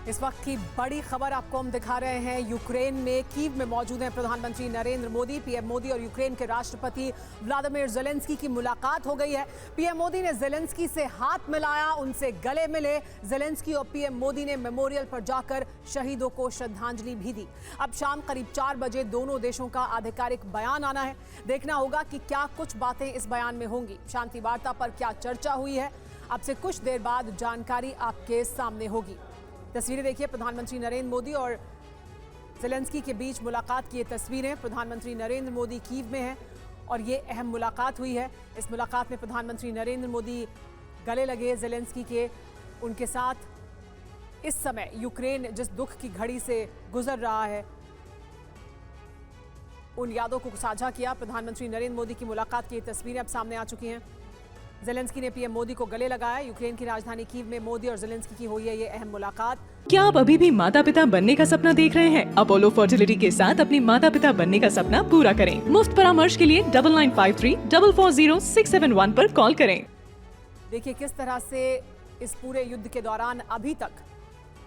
इस वक्त की बड़ी खबर आपको हम दिखा रहे हैं। यूक्रेन में कीव में मौजूद हैं प्रधानमंत्री नरेंद्र मोदी। पीएम मोदी और यूक्रेन के राष्ट्रपति व्लादिमीर ज़ेलेंस्की की मुलाकात हो गई है। पीएम मोदी ने ज़ेलेंस्की से हाथ मिलाया, उनसे गले मिले। ज़ेलेंस्की और पीएम मोदी ने मेमोरियल पर जाकर शहीदों को श्रद्धांजलि भी दी। अब शाम करीब 4 बजे दोनों देशों का आधिकारिक बयान आना है। देखना होगा कि क्या कुछ बातें इस बयान में होंगी, शांति वार्ता पर क्या चर्चा हुई है। अब से कुछ देर बाद जानकारी आपके सामने होगी। तस्वीरें देखिए, प्रधानमंत्री नरेंद्र मोदी और ज़ेलेंस्की के बीच मुलाकात की ये तस्वीरें। प्रधानमंत्री नरेंद्र मोदी कीव में हैं और ये अहम मुलाकात हुई है। इस मुलाकात में प्रधानमंत्री नरेंद्र मोदी गले लगे ज़ेलेंस्की के। उनके साथ इस समय यूक्रेन जिस दुख की घड़ी से गुजर रहा है, उन यादों को साझा किया। प्रधानमंत्री नरेंद्र मोदी की मुलाकात की ये तस्वीरें अब सामने आ चुकी हैं। ज़ेलेंस्की ने पीएम मोदी को गले लगाया। यूक्रेन की राजधानी कीव में मोदी और ज़ेलेंस्की की हुई है ये अहम मुलाकात। क्या आप अभी भी माता पिता बनने का सपना देख रहे हैं? अपोलो फर्टिलिटी के साथ अपनी माता पिता बनने का सपना पूरा करें। मुफ्त परामर्श के लिए 9953440671 पर कॉल करें। देखिए किस तरह से इस पूरे युद्ध के दौरान अभी तक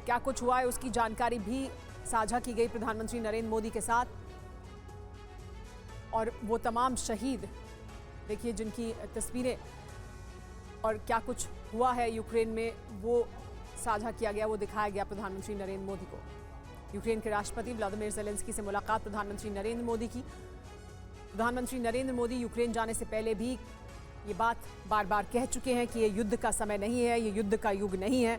क्या कुछ हुआ है, उसकी जानकारी भी साझा की गई प्रधानमंत्री नरेंद्र मोदी के साथ। और वो तमाम शहीद देखिए जिनकी तस्वीरें और क्या कुछ हुआ है यूक्रेन में, वो साझा किया गया, वो दिखाया गया प्रधानमंत्री नरेंद्र मोदी को। यूक्रेन के राष्ट्रपति व्लादिमीर ज़ेलेंस्की से मुलाकात प्रधानमंत्री नरेंद्र मोदी की। प्रधानमंत्री नरेंद्र मोदी यूक्रेन जाने से पहले भी ये बात बार बार कह चुके हैं कि ये युद्ध का समय नहीं है, ये युद्ध का युग नहीं है।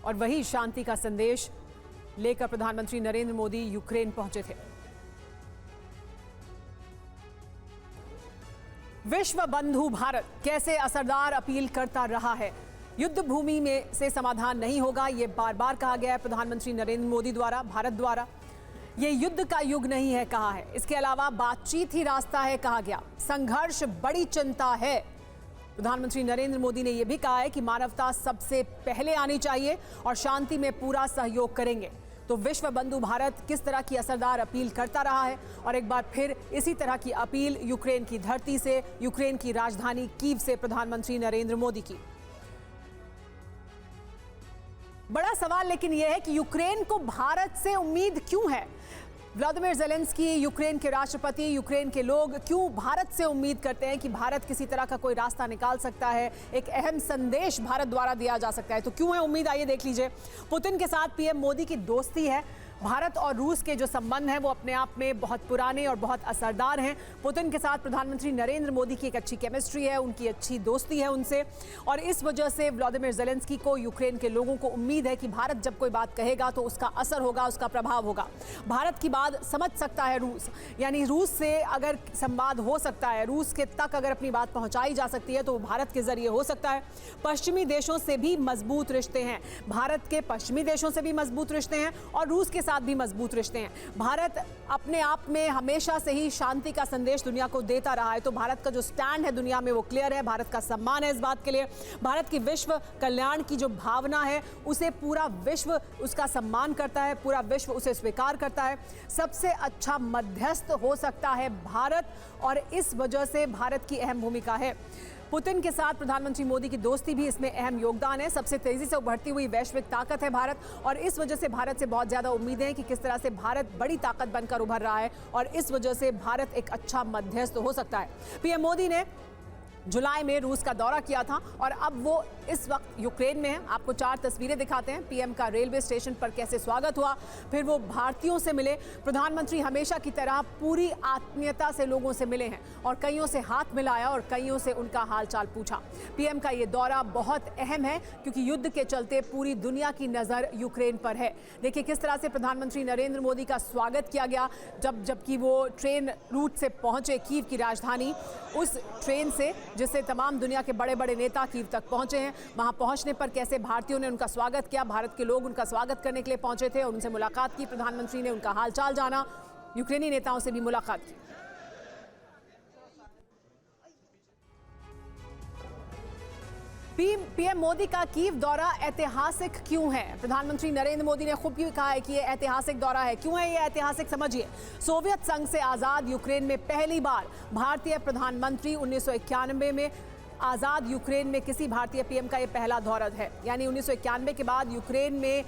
और वही शांति का संदेश लेकर प्रधानमंत्री नरेंद्र मोदी यूक्रेन पहुंचे थे। विश्व बंधु भारत कैसे असरदार अपील करता रहा है। युद्ध भूमि में से समाधान नहीं होगा, ये बार बार कहा गया है प्रधानमंत्री नरेंद्र मोदी द्वारा, भारत द्वारा। ये युद्ध का युग नहीं है कहा है। इसके अलावा बातचीत ही रास्ता है कहा गया। संघर्ष बड़ी चिंता है। प्रधानमंत्री नरेंद्र मोदी ने यह भी कहा है कि मानवता सबसे पहले आनी चाहिए और शांति में पूरा सहयोग करेंगे। तो विश्व बंधु भारत किस तरह की असरदार अपील करता रहा है और एक बार फिर इसी तरह की अपील यूक्रेन की धरती से, यूक्रेन की राजधानी कीव से प्रधानमंत्री नरेंद्र मोदी की। बड़ा सवाल लेकिन यह है कि यूक्रेन को भारत से उम्मीद क्यों है। व्लादिमीर ज़ेलेंस्की, यूक्रेन के राष्ट्रपति, यूक्रेन के लोग क्यों भारत से उम्मीद करते हैं कि भारत किसी तरह का कोई रास्ता निकाल सकता है, एक अहम संदेश भारत द्वारा दिया जा सकता है। तो क्यों है उम्मीद, आइए देख लीजिए। पुतिन के साथ पीएम मोदी की दोस्ती है। भारत और रूस के जो संबंध हैं वो अपने आप में बहुत पुराने और बहुत असरदार हैं। पुतिन के साथ प्रधानमंत्री नरेंद्र मोदी की एक अच्छी केमिस्ट्री है, उनकी अच्छी दोस्ती है उनसे। और इस वजह से व्लादिमीर ज़ेलेंस्की को, यूक्रेन के लोगों को उम्मीद है कि भारत जब कोई बात कहेगा तो उसका असर होगा, उसका प्रभाव होगा। भारत की बात समझ सकता है रूस, यानी रूस से अगर संवाद हो सकता है, रूस के तक अगर अपनी बात पहुंचाई जा सकती है तो वो भारत के जरिए हो सकता है। पश्चिमी देशों से भी मजबूत रिश्ते हैं, भारत के पश्चिमी देशों से भी मजबूत रिश्ते हैं और रूस के साथ भी मजबूत रिश्ते हैं। भारत अपने आप में हमेशा से ही शांति का संदेश दुनिया को देता रहा है। तो भारत का जो स्टैंड है दुनिया में वो क्लियर है। भारत का सम्मान है इस बात के लिए। भारत की विश्व कल्याण की जो भावना है उसे पूरा विश्व उसका सम्मान करता है, पूरा विश्व उसे स्वीकार करता है। सबसे अच्छा मध्यस्थ हो सकता है भारत और इस वजह से भारत की अहम भूमिका है। पुतिन के साथ प्रधानमंत्री मोदी की दोस्ती भी इसमें अहम योगदान है। सबसे तेजी से उभरती हुई वैश्विक ताकत है भारत और इस वजह से भारत से बहुत ज़्यादा उम्मीदें हैं कि किस तरह से भारत बड़ी ताकत बनकर उभर रहा है और इस वजह से भारत एक अच्छा मध्यस्थ हो सकता है। पीएम मोदी ने जुलाई में रूस का दौरा किया था और अब वो इस वक्त यूक्रेन में है। आपको 4 तस्वीरें दिखाते हैं। पीएम का रेलवे स्टेशन पर कैसे स्वागत हुआ, फिर वो भारतीयों से मिले। प्रधानमंत्री हमेशा की तरह पूरी आत्मीयता से लोगों से मिले हैं और कईयों से हाथ मिलाया और कईयों से उनका हालचाल पूछा। पीएम का ये दौरा बहुत अहम है क्योंकि युद्ध के चलते पूरी दुनिया की नज़र यूक्रेन पर है। देखिए किस तरह से प्रधानमंत्री नरेंद्र मोदी का स्वागत किया गया जबकि वो ट्रेन रूट से पहुंचे कीव की राजधानी, उस ट्रेन से जिससे तमाम दुनिया के बड़े बड़े नेता कीव तक पहुंचे हैं। वहां पहुंचने पर कैसे भारतीयों ने उनका स्वागत किया, भारत के लोग उनका स्वागत करने के लिए पहुंचे थे और उनसे मुलाकात की। प्रधानमंत्री ने उनका हालचाल जाना, यूक्रेनी नेताओं से भी मुलाकात की। पीएम मोदी का कीव दौरा ऐतिहासिक क्यों है? प्रधानमंत्री नरेंद्र मोदी ने खूब क्यों कहा है कि ये ऐतिहासिक दौरा है। क्यों है ये ऐतिहासिक, समझिए। सोवियत संघ से आजाद यूक्रेन में पहली बार भारतीय प्रधानमंत्री 1991 में आज़ाद यूक्रेन में किसी भारतीय पीएम का ये पहला दौरा है। यानी 1991 के बाद यूक्रेन में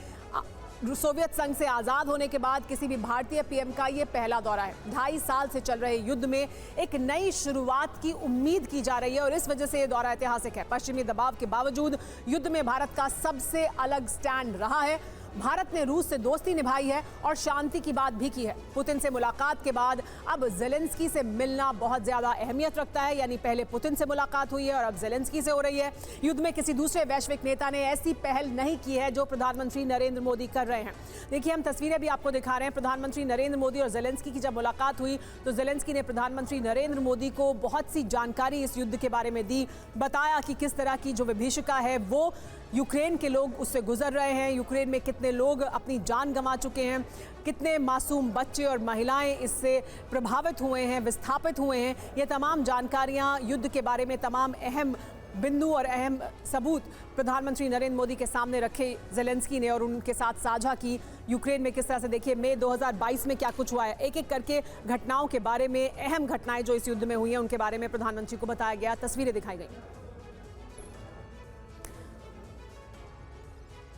सोवियत संघ से आजाद होने के बाद किसी भी भारतीय पीएम का ये पहला दौरा है। 2.5 साल से चल रहे युद्ध में एक नई शुरुआत की उम्मीद की जा रही है और इस वजह से ये दौरा ऐतिहासिक है। पश्चिमी दबाव के बावजूद युद्ध में भारत का सबसे अलग स्टैंड रहा है। भारत ने रूस से दोस्ती निभाई है और शांति की बात भी की है। पुतिन से मुलाकात के बाद अब जेलेंस्की से मिलना बहुत ज्यादा अहमियत रखता है। यानी पहले पुतिन से मुलाकात हुई है और अब जेलेंस्की से हो रही है। युद्ध में किसी दूसरे वैश्विक नेता ने ऐसी पहल नहीं की है जो प्रधानमंत्री नरेंद्र मोदी कर रहे हैं। देखिए, हम तस्वीरें भी आपको दिखा रहे हैं। प्रधानमंत्री नरेंद्र मोदी और जेलेंस्की की जब मुलाकात हुई तो जेलेंस्की ने प्रधानमंत्री नरेंद्र मोदी को बहुत सी जानकारी इस युद्ध के बारे में दी, बताया कि किस तरह की जो विभीषिका है वो यूक्रेन के लोग उससे गुजर रहे हैं, यूक्रेन में कितने लोग अपनी जान गंवा चुके हैं, कितने मासूम बच्चे और महिलाएं इससे प्रभावित हुए हैं, विस्थापित हुए हैं। ये तमाम जानकारियां युद्ध के बारे में तमाम अहम बिंदु और अहम सबूत प्रधानमंत्री नरेंद्र मोदी के सामने रखे जेलेंस्की ने और उनके साथ साझा की। यूक्रेन में किस तरह से, देखिए मई 2022 में क्या कुछ हुआ है, एक एक करके घटनाओं के बारे में, अहम घटनाएं जो इस युद्ध में हुई हैं उनके बारे में प्रधानमंत्री को बताया गया, तस्वीरें दिखाई गई।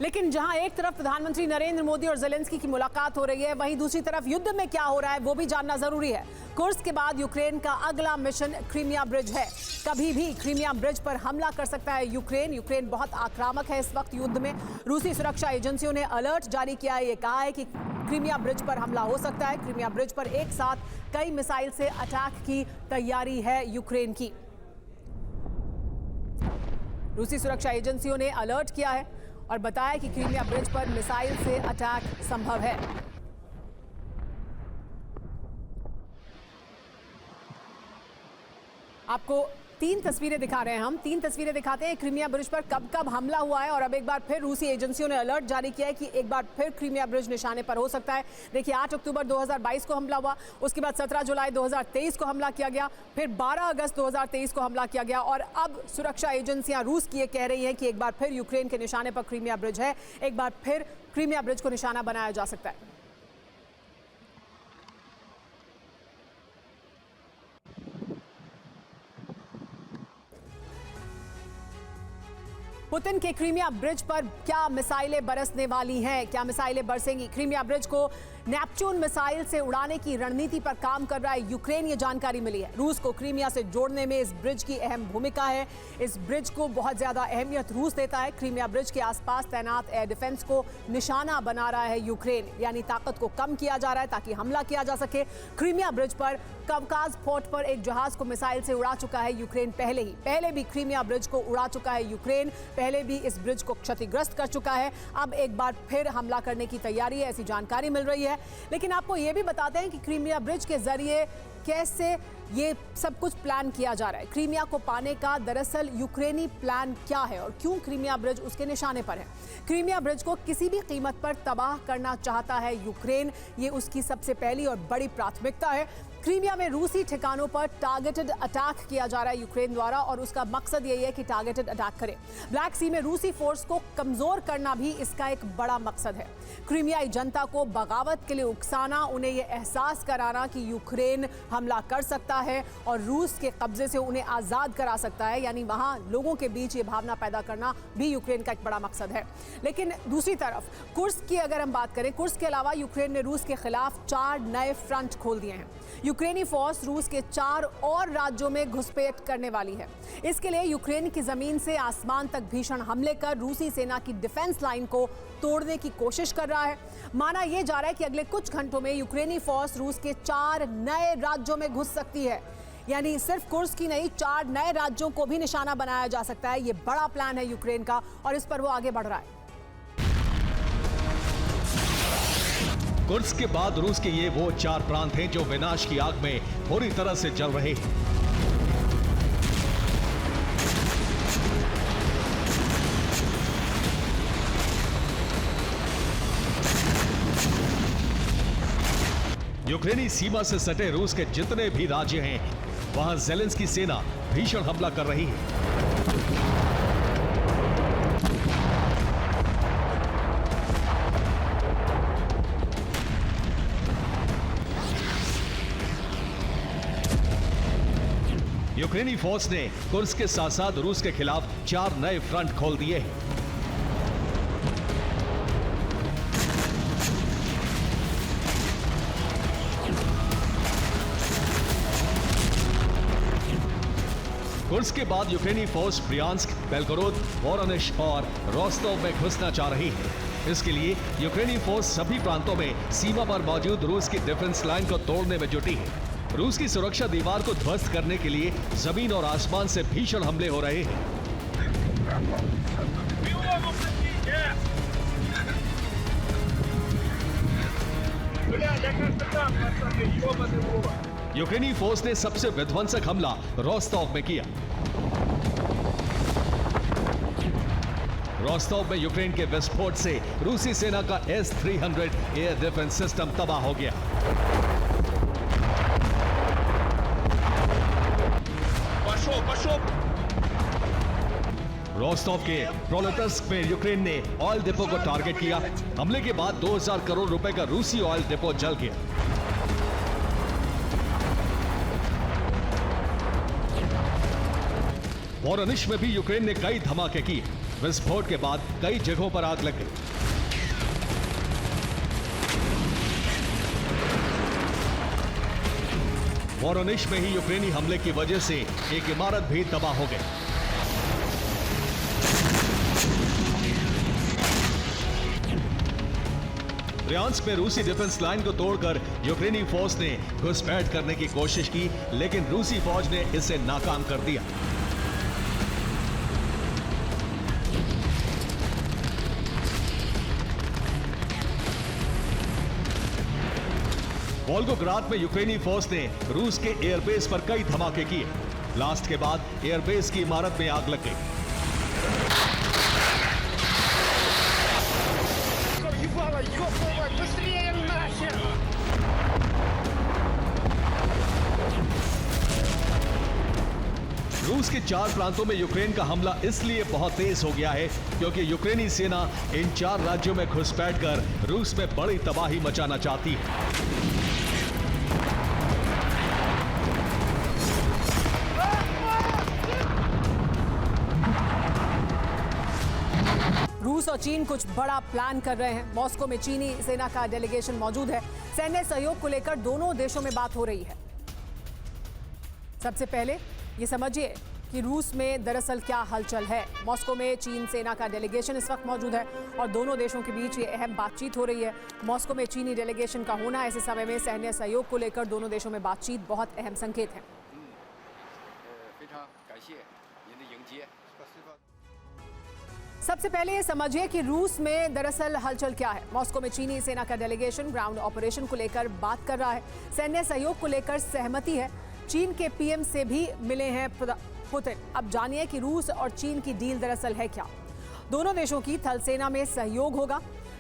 लेकिन जहां एक तरफ प्रधानमंत्री नरेंद्र मोदी और जेलेंस्की की मुलाकात हो रही है, वहीं दूसरी तरफ युद्ध में क्या हो रहा है वो भी जानना जरूरी है। कुर्स्क के बाद यूक्रेन का अगला मिशन क्रीमिया ब्रिज है। कभी भी क्रीमिया ब्रिज पर हमला कर सकता है यूक्रेन। यूक्रेन बहुत आक्रामक है इस वक्त युद्ध में। रूसी सुरक्षा एजेंसियों ने अलर्ट जारी किया है, ये कहा है कि क्रीमिया ब्रिज पर हमला हो सकता है। क्रीमिया ब्रिज पर एक साथ कई मिसाइल से अटैक की तैयारी है यूक्रेन की। रूसी सुरक्षा एजेंसियों ने अलर्ट किया है और बताया कि क्रीमिया ब्रिज पर मिसाइल से अटैक संभव है। आपको 3 तस्वीरें दिखा रहे हैं हम, 3 तस्वीरें दिखाते हैं क्रीमिया ब्रिज पर कब कब हमला हुआ है और अब एक बार फिर रूसी एजेंसियों ने अलर्ट जारी किया है कि एक बार फिर क्रीमिया ब्रिज निशाने पर हो सकता है। देखिए, 8 अक्टूबर 2022 को हमला हुआ, उसके बाद 17 जुलाई 2023 को हमला किया गया, फिर 12 अगस्त 2023 को हमला किया गया और अब सुरक्षा एजेंसियां रूस की ये कह रही हैं कि एक बार फिर यूक्रेन के निशाने पर क्रीमिया ब्रिज है, एक बार फिर क्रीमिया ब्रिज को निशाना बनाया जा सकता है। पुतिन के क्रीमिया ब्रिज पर क्या मिसाइलें बरसने वाली हैं, क्या मिसाइलें बरसेंगी? क्रीमिया ब्रिज को नेपच्यून मिसाइल से उड़ाने की रणनीति पर काम कर रहा है यूक्रेन, ये जानकारी मिली है। रूस को क्रीमिया से जोड़ने में इस ब्रिज की अहम भूमिका है। इस ब्रिज को बहुत ज्यादा अहमियत रूस देता है। क्रीमिया ब्रिज के आसपास तैनात एयर डिफेंस को निशाना बना रहा है यूक्रेन, यानी ताकत को कम किया जा रहा है ताकि हमला किया जा सके। क्रीमिया ब्रिज पर कवकाज पोर्ट पर एक जहाज को मिसाइल से उड़ा चुका है यूक्रेन पहले भी क्रीमिया ब्रिज को उड़ा चुका है यूक्रेन, पहले भी इस ब्रिज को क्षतिग्रस्त कर चुका है। अब एक बार फिर हमला करने की तैयारी है, ऐसी जानकारी मिल रही है। लेकिन आपको यह भी बताते हैं कि क्रीमिया ब्रिज के जरिए कैसे ये सब कुछ प्लान किया जा रहा है। क्रीमिया को पाने का दरअसल यूक्रेनी प्लान क्या है और क्यों क्रीमिया ब्रिज उसके निशाने पर है? क्रीमिया ब्रिज को किसी भी कीमत पर तबाह करना चाहता है यूक्रेन, ये उसकी सबसे पहली और बड़ी प्राथमिकता है। क्रीमिया में रूसी ठिकानों पर टारगेटेड अटैक किया जा रहा है यूक्रेन द्वारा और उसका मकसद यही है कि टारगेटेड अटैक करे। ब्लैक सी में रूसी फोर्स को कमजोर करना भी इसका एक बड़ा मकसद है। क्रीमियाई जनता को बगावत के लिए उकसाना, उन्हें यह एहसास कराना कि यूक्रेन हमला कर सकता है और रूस के कब्जे से उन्हें आजाद करा सकता है, यानी वहां लोगों के बीच ये भावना पैदा करना भी यूक्रेन का एक बड़ा मकसद है। लेकिन दूसरी तरफ कुर्स्क की अगर हम बात करें, कुर्स्क के अलावा यूक्रेन ने रूस के खिलाफ 4 नए फ्रंट खोल दिए हैं। यूक्रेनी फोर्स रूस के 4 और राज्यों में घुसपैठ करने वाली है। इसके लिए यूक्रेन की जमीन से आसमान तक भीषण हमले कर रूसी सेना की डिफेंस लाइन को तोड़ने की कोशिश कर रहा है। माना यह जा रहा है कि अगले कुछ घंटों में यूक्रेनी फोर्स रूस के 4 नए राज्यों में घुस सकती है, यानी सिर्फ कुर्स्क की नहीं 4 नए राज्यों को भी निशाना बनाया जा सकता है। यह बड़ा प्लान है यूक्रेन का और इस पर वो आगे बढ़ रहा है। कुर्स्क के बाद रूस के ये वो 4 प्रांत हैं जो विनाश की आग में पूरी तरह से जल रहे हैं। यूक्रेनी सीमा से सटे रूस के जितने भी राज्य हैं, वहां जेलेंस्की सेना भीषण हमला कर रही है। यूक्रेनी फोर्स ने कुर्स्क के साथ साथ रूस के खिलाफ 4 नए फ्रंट खोल दिए हैं। कुर्स्क के बाद यूक्रेनी फोर्स ब्रियांस्क, बेलगोरोद, वोरोनिश और रोस्तोव में घुसना चाह रही है। इसके लिए यूक्रेनी फोर्स सभी प्रांतों में सीमा पर मौजूद रूस की डिफेंस लाइन को तोड़ने में जुटी है। रूस की सुरक्षा दीवार को ध्वस्त करने के लिए जमीन और आसमान से भीषण हमले हो रहे हैं। यूक्रेनी फोर्स ने सबसे विध्वंसक हमला रोस्तोव में किया। रोस्तोव में यूक्रेन के विस्फोट से रूसी सेना का S-300 एयर डिफेंस सिस्टम तबाह हो गया। रोस्तोव के प्रोलेटार्स्क में यूक्रेन ने ऑयल डिपो को टारगेट किया। हमले के बाद 2000 करोड़ रुपए का रूसी ऑयल डिपो जल गया। वोरोनिश में भी यूक्रेन ने कई धमाके किए। विस्फोट के बाद कई जगहों पर आग लग गई। वोरोनिश में ही यूक्रेनी हमले की वजह से एक इमारत भी तबाह हो गई। ब्रियांस्क में रूसी डिफेंस लाइन को तोड़कर यूक्रेनी फोर्स ने घुसपैठ करने की कोशिश की, लेकिन रूसी फौज ने इसे नाकाम कर दिया। वोल्गोग्राद में यूक्रेनी फोर्स ने रूस के एयरबेस पर कई धमाके किए। ब्लास्ट के बाद एयरबेस की इमारत में आग लग गई। रूस के 4 प्रांतों में यूक्रेन का हमला इसलिए बहुत तेज हो गया है क्योंकि यूक्रेनी सेना इन 4 राज्यों में घुसपैठ कर रूस में बड़ी तबाही मचाना चाहती है। रूस और चीन कुछ बड़ा प्लान कर रहे हैं। मॉस्को में चीनी सेना का डेलीगेशन मौजूद है। सैन्य सहयोग को लेकर दोनों देशों में बात हो रही है। सबसे पहले ये समझिए कि रूस में दरअसल क्या हलचल है। मॉस्को में चीन सेना का डेलीगेशन इस वक्त मौजूद है और दोनों देशों के बीच ये अहम बातचीत हो रही है। मॉस्को में चीनी डेलीगेशन का होना ऐसे समय में सैन्य सहयोग को लेकर दोनों देशों में बातचीत बहुत अहम संकेत है। सबसे पहले ये समझिए कि रूस में दरअसल हलचल क्या है। मॉस्को में चीनी सेना का डेलीगेशन ग्राउंड ऑपरेशन को लेकर बात कर रहा है। सैन्य सहयोग को लेकर सहमति है। चीन के पीएम से भी मिले हैं पुतिन। अब जानिए कि रूस और चीन की डील दरअसल है क्या। दोनों देशों की थल सेना में सहयोग होगा।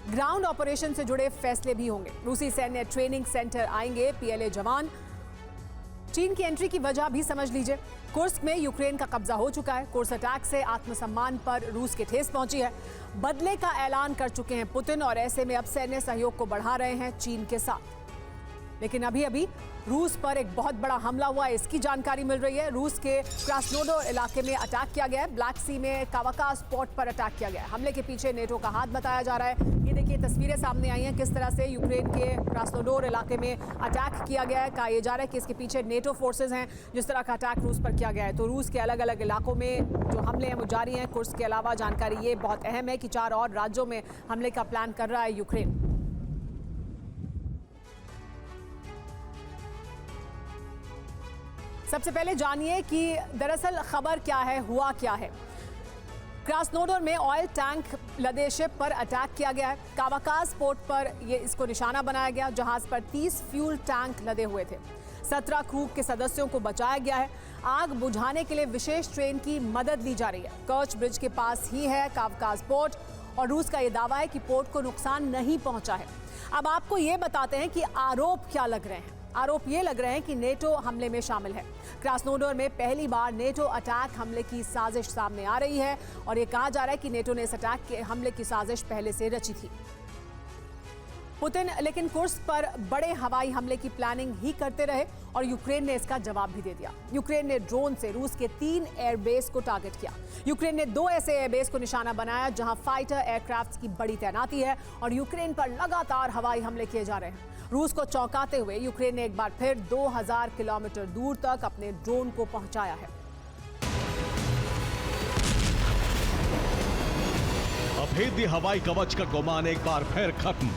ग्राउंड ऑपरेशन से जुड़े फैसले भी होंगे। रूसी सैन्य ट्रेनिंग सेंटर आएंगे PLA जवान। चीन की एंट्री की वजह भी समझ लीजिए। कुर्स्क में यूक्रेन का कब्जा हो चुका है। कुर्स्क अटैक से आत्मसम्मान पर रूस की ठेस पहुंची है। बदले का ऐलान कर चुके हैं पुतिन और ऐसे में अब सैन्य सहयोग को बढ़ा रहे हैं चीन के साथ। लेकिन अभी रूस पर एक बहुत बड़ा हमला हुआ है, इसकी जानकारी मिल रही है। रूस के क्रास्नोदर इलाके में अटैक किया गया है। ब्लैक सी में कावाकास पोर्ट पर अटैक किया गया है। हमले के पीछे नेटो का हाथ बताया जा रहा है। ये देखिए तस्वीरें सामने आई हैं किस तरह से यूक्रेन के क्रास्नोदर इलाके में अटैक किया गया है। कहा यह जा रहा है कि इसके पीछे नेटो फोर्सेज हैं जिस तरह का अटैक रूस पर किया गया है। तो रूस के अलग अलग इलाकों में जो हमले हैं वो जारी हैं। कुर्स्क के अलावा जानकारी ये बहुत अहम है कि 4 और राज्यों में हमले का प्लान कर रहा है यूक्रेन। सबसे पहले जानिए कि दरअसल खबर क्या है, हुआ क्या है। क्रास्नोदर में ऑयल टैंक लदे शिप पर अटैक किया गया है। कावाकास पोर्ट पर ये इसको निशाना बनाया गया। जहाज पर 30 फ्यूल टैंक लदे हुए थे। 17 क्रू के सदस्यों को बचाया गया है। आग बुझाने के लिए विशेष ट्रेन की मदद ली जा रही है। कर्च ब्रिज के पास ही है कावाकास पोर्ट और रूस का ये दावा है कि पोर्ट को नुकसान नहीं पहुंचा है। अब आपको ये बताते हैं कि आरोप क्या लग रहे हैं। आरोप ये लग रहे हैं कि नेटो हमले में शामिल है। क्रास्नोदर में पहली बार नेटो अटैक हमले की साजिश सामने आ रही है और ये कहा जा रहा है कि नेटो ने इस अटैक के हमले की साजिश पहले से रची थी। पुतिन लेकिन कुर्स्क पर बड़े हवाई हमले की प्लानिंग ही करते रहे और यूक्रेन ने इसका जवाब भी दे दिया। यूक्रेन ने ड्रोन से रूस के 3 एयरबेस को टारगेट किया। यूक्रेन ने 2 ऐसे एयरबेस को निशाना बनाया जहां फाइटर एयरक्राफ्ट की बड़ी तैनाती है और यूक्रेन पर लगातार हवाई हमले किए जा रहे हैं। रूस को चौंकाते हुए यूक्रेन ने एक बार फिर 2000 किलोमीटर दूर तक अपने ड्रोन को पहुंचाया है। अभेद्य हवाई कवच का गुमान एक बार फिर खत्म।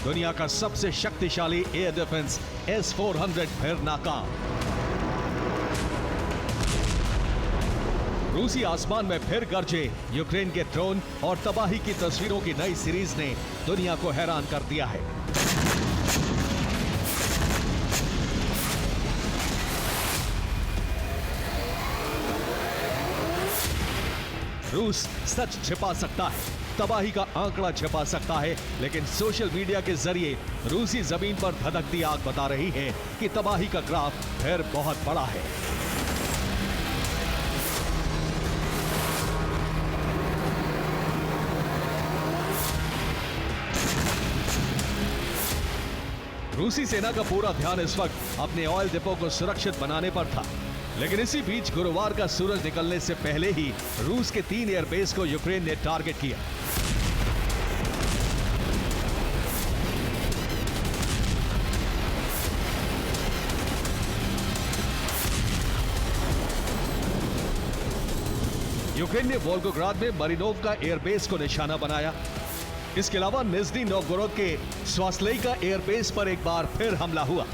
दुनिया का सबसे शक्तिशाली एयर डिफेंस S-400 फिर नाकाम। रूसी आसमान में फिर गरजे यूक्रेन के ड्रोन और तबाही की तस्वीरों की नई सीरीज ने दुनिया को हैरान कर दिया है। रूस सच छिपा सकता है, तबाही का आंकड़ा छिपा सकता है, लेकिन सोशल मीडिया के जरिए रूसी जमीन पर धधकती आग बता रही है कि तबाही का ग्राफ फिर बहुत बड़ा है। रूसी सेना का पूरा ध्यान इस वक्त अपने ऑयल डिपो को सुरक्षित बनाने पर था, लेकिन इसी बीच गुरुवार का सूरज निकलने से पहले ही रूस के 3 एयरबेस को यूक्रेन ने टारगेट किया। यूक्रेन ने वोल्गोग्राद में मरिनोव का एयरबेस को निशाना बनाया। इसके अलावा निज़्नी नोवगोरोद के स्वास्लेइका एयरबेस पर एक बार फिर हमला हुआ।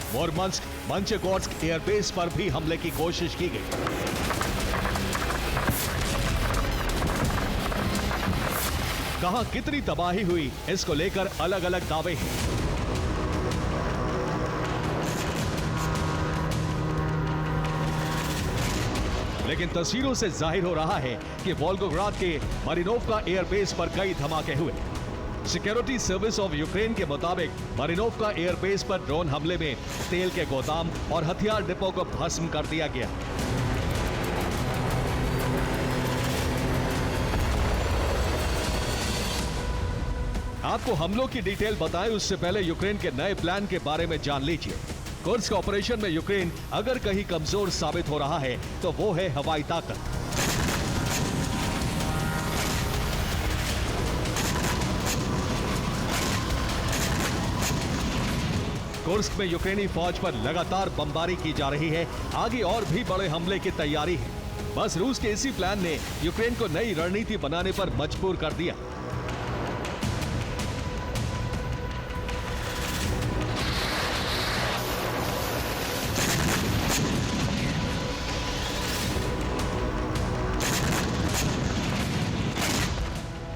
मोरमंस्क, मंचेगोर्स्क एयरबेस पर भी हमले की कोशिश की गई। कहां कितनी तबाही हुई, इसको लेकर अलग अलग दावे हैं। लेकिन तस्वीरों से जाहिर हो रहा है कि वोल्गोग्राद के मरिनोव का एयरबेस पर कई धमाके हुए। सिक्योरिटी सर्विस ऑफ यूक्रेन के मुताबिक मरिनोव का एयरबेस पर ड्रोन हमले में तेल के गोदाम और हथियार डिपो को भस्म कर दिया गया। आपको हमलों की डिटेल बताएं उससे पहले यूक्रेन के नए प्लान के बारे में जान लीजिए। कुर्स्क ऑपरेशन में यूक्रेन अगर कहीं कमजोर साबित हो रहा है तो वो है हवाई ताकत। कुर्स्क में यूक्रेनी फौज पर लगातार बमबारी की जा रही है। आगे और भी बड़े हमले की तैयारी है। बस रूस के इसी प्लान ने यूक्रेन को नई रणनीति बनाने पर मजबूर कर दिया।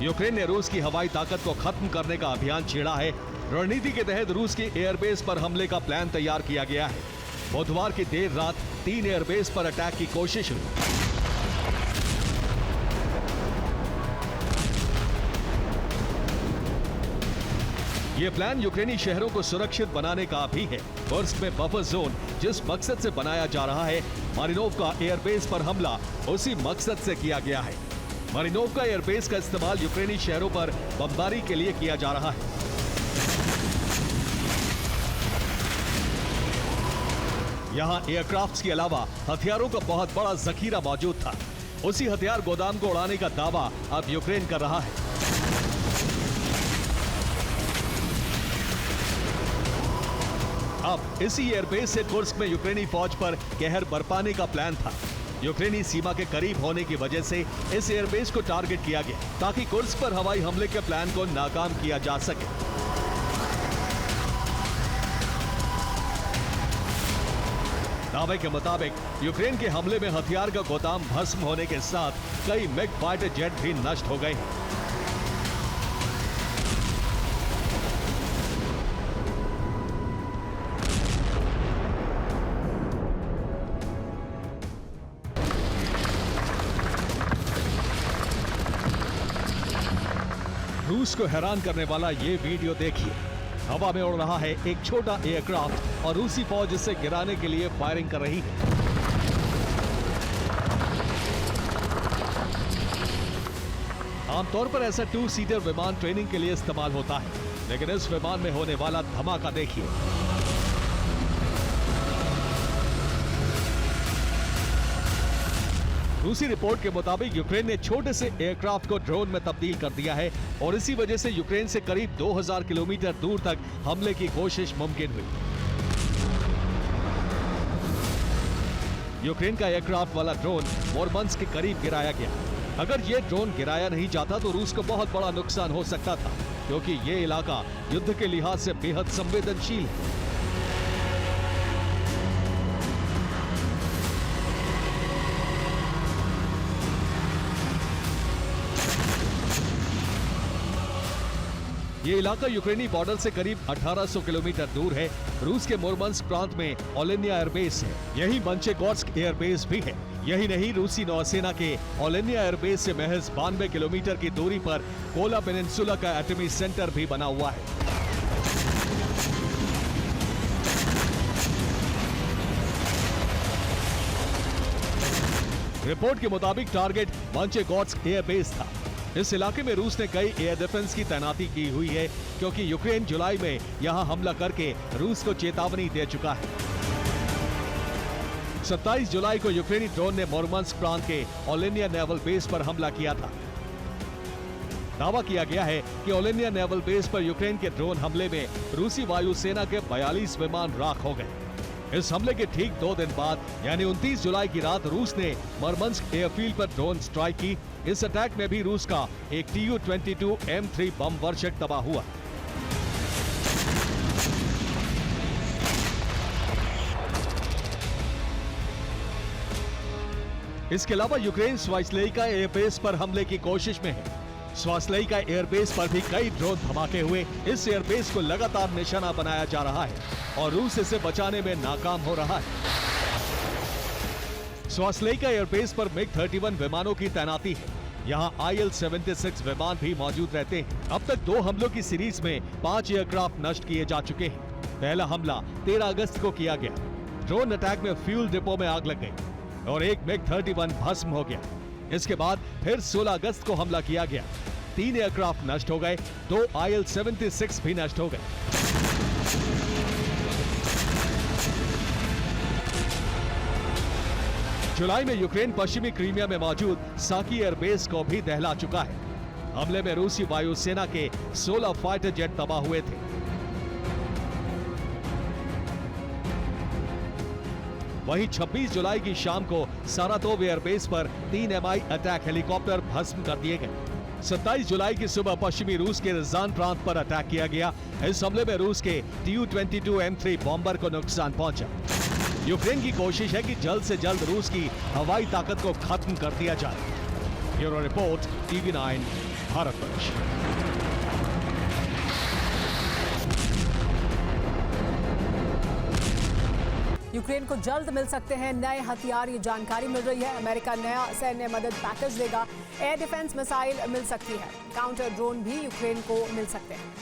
यूक्रेन ने रूस की हवाई ताकत को खत्म करने का अभियान छेड़ा है। रणनीति के तहत रूस के एयरबेस पर हमले का प्लान तैयार किया गया है। बुधवार की देर रात 3 एयरबेस पर अटैक की कोशिश हुई। यह प्लान यूक्रेनी शहरों को सुरक्षित बनाने का भी है। कुर्स्क में बफर जोन जिस मकसद से बनाया जा रहा है, मरिनोव का एयरबेस पर हमला उसी मकसद से किया गया है। मरिनोव का एयरबेस का इस्तेमाल यूक्रेनी शहरों पर बमबारी के लिए किया जा रहा है। यहां एयरक्राफ्ट्स के अलावा हथियारों का बहुत बड़ा जखीरा मौजूद था। उसी हथियार गोदाम को उड़ाने का दावा अब यूक्रेन कर रहा है। अब इसी एयरबेस से कुर्स्क में यूक्रेनी फौज पर कहर बरपाने का प्लान था। यूक्रेनी सीमा के करीब होने की वजह से इस एयरबेस को टारगेट किया गया ताकि कुर्स्क पर हवाई हमले के प्लान को नाकाम किया जा सके। दावे के मुताबिक यूक्रेन के हमले में हथियार का गोदाम भस्म होने के साथ कई मिग फाइटर जेट भी नष्ट हो गए हैं। रूस को हैरान करने वाला ये वीडियो देखिए। हवा में उड़ रहा है एक छोटा एयरक्राफ्ट और रूसी फौज इसे गिराने के लिए फायरिंग कर रही है। आमतौर पर ऐसा 2 सीटर विमान ट्रेनिंग के लिए इस्तेमाल होता है, लेकिन इस विमान में होने वाला धमाका देखिए। रूसी रिपोर्ट के मुताबिक यूक्रेन ने छोटे से एयरक्राफ्ट को ड्रोन में तब्दील कर दिया है और इसी वजह से यूक्रेन से करीब 2000 किलोमीटर दूर तक हमले की कोशिश मुमकिन हुई। यूक्रेन का एयरक्राफ्ट वाला ड्रोन मोरमंस्क के करीब गिराया गया। अगर ये ड्रोन गिराया नहीं जाता तो रूस को बहुत बड़ा नुकसान हो सकता था, क्योंकि ये इलाका युद्ध के लिहाज से बेहद संवेदनशील है। ये इलाका यूक्रेनी बॉर्डर से करीब 1800 किलोमीटर दूर है। रूस के मुर्मंस्क प्रांत में ओलेनिया एयरबेस है। यही मंचेगोर्स्क एयरबेस भी है। यही नहीं, रूसी नौसेना के ओलेनिया एयरबेस से महज 92 किलोमीटर की दूरी पर कोला पेनिनसुला का एटमी सेंटर भी बना हुआ है। रिपोर्ट के मुताबिक टारगेट मंचेगोर्स्क एयरबेस था। इस इलाके में रूस ने कई एयर डिफेंस की तैनाती की हुई है, क्योंकि यूक्रेन जुलाई में यहां हमला करके रूस को चेतावनी दे चुका है। 27 जुलाई को यूक्रेनी ड्रोन ने मुर्मंस्क प्रांत के ओलेनिया नेवल बेस पर हमला किया था। दावा किया गया है कि ओलेनिया नेवल बेस पर यूक्रेन के ड्रोन हमले में रूसी वायुसेना के 42 विमान राख हो गए। इस हमले के ठीक 2 दिन बाद यानी 29 जुलाई की रात रूस ने मुर्मंस्क एयरफील्ड पर ड्रोन स्ट्राइक की। इस अटैक में भी रूस का एक Tu-22 M3 बम वर्षक तबाह हुआ। इसके अलावा यूक्रेन स्वाइस्लेइका एयरबेस पर हमले की कोशिश में है। स्वाइस्लेइका एयरबेस पर भी कई ड्रोन धमाके हुए। इस एयरबेस को लगातार निशाना बनाया जा रहा है और रूस इसे बचाने में नाकाम हो रहा है। स्वाइस्लेइका एयरबेस पर MiG-31 विमानों की तैनाती है। यहाँ IL-76 विमान भी मौजूद रहते हैं। अब तक 2 हमलों की सीरीज में 5 एयरक्राफ्ट नष्ट किए जा चुके हैं। पहला हमला 13 अगस्त को किया गया। ड्रोन अटैक में फ्यूल डिपो में आग लग गई और एक MiG-31 भस्म हो गया। इसके बाद फिर 16 अगस्त को हमला किया गया। 3 एयरक्राफ्ट नष्ट हो गए, 2 IL-76 भी नष्ट हो गए। जुलाई में यूक्रेन पश्चिमी क्रीमिया में मौजूद साकी एयरबेस को भी दहला चुका है। हमले में रूसी वायुसेना के 16 फाइटर जेट तबाह हुए थे। वहीं 26 जुलाई की शाम को सारातोव एयरबेस पर 3 Mi अटैक हेलीकॉप्टर भस्म कर दिए गए। 27 जुलाई की सुबह पश्चिमी रूस के रिजान प्रांत पर अटैक किया गया। इस हमले में रूस के Tu-22 M3 बॉम्बर को नुकसान पहुंचा। यूक्रेन की कोशिश है कि जल्द से जल्द रूस की हवाई ताकत को खत्म कर दिया जाए। Bureau report, TV9 Bharatvarsh. Ukraine को जल्द मिल सकते हैं नए हथियार, ये जानकारी मिल रही है। अमेरिका नया सैन्य मदद पैकेज देगा। एयर डिफेंस मिसाइल मिल सकती है। काउंटर ड्रोन भी यूक्रेन को मिल सकते हैं।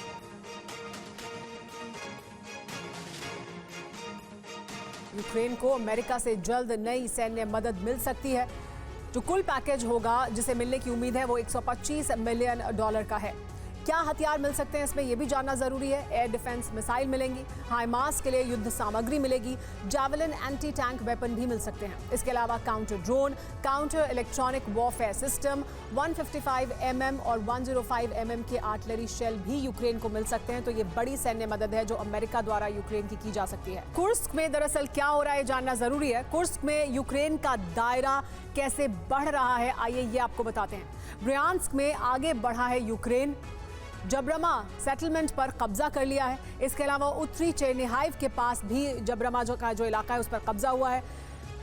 यूक्रेन को अमेरिका से जल्द नई सैन्य मदद मिल सकती है। जो कुल पैकेज होगा जिसे मिलने की उम्मीद है वो $125 मिलियन का है। क्या हथियार मिल सकते हैं इसमें ये भी जानना जरूरी है। एयर डिफेंस मिसाइल मिलेंगी, हाइमार्स के लिए युद्ध सामग्री मिलेगी, जावेलिन एंटी टैंक वेपन भी मिल सकते हैं। इसके अलावा counter drone, counter electronic warfare system, 155 mm और 105 mm के आर्टिलरी शेल भी यूक्रेन को मिल सकते हैं। तो ये बड़ी सैन्य मदद है जो अमेरिका द्वारा यूक्रेन की जा सकती है। कुर्स्क में दरअसल क्या हो रहा है जानना जरूरी है। कुर्स्क में यूक्रेन का दायरा कैसे बढ़ रहा है, आइए ये आपको बताते हैं। ब्रियांस्क में आगे बढ़ा है यूक्रेन, जब्रमा सेटलमेंट पर कब्जा कर लिया है। इसके अलावा उत्तरी चेरनिहाइव के पास भी जब्रमा का जो इलाका है उस पर कब्जा हुआ है।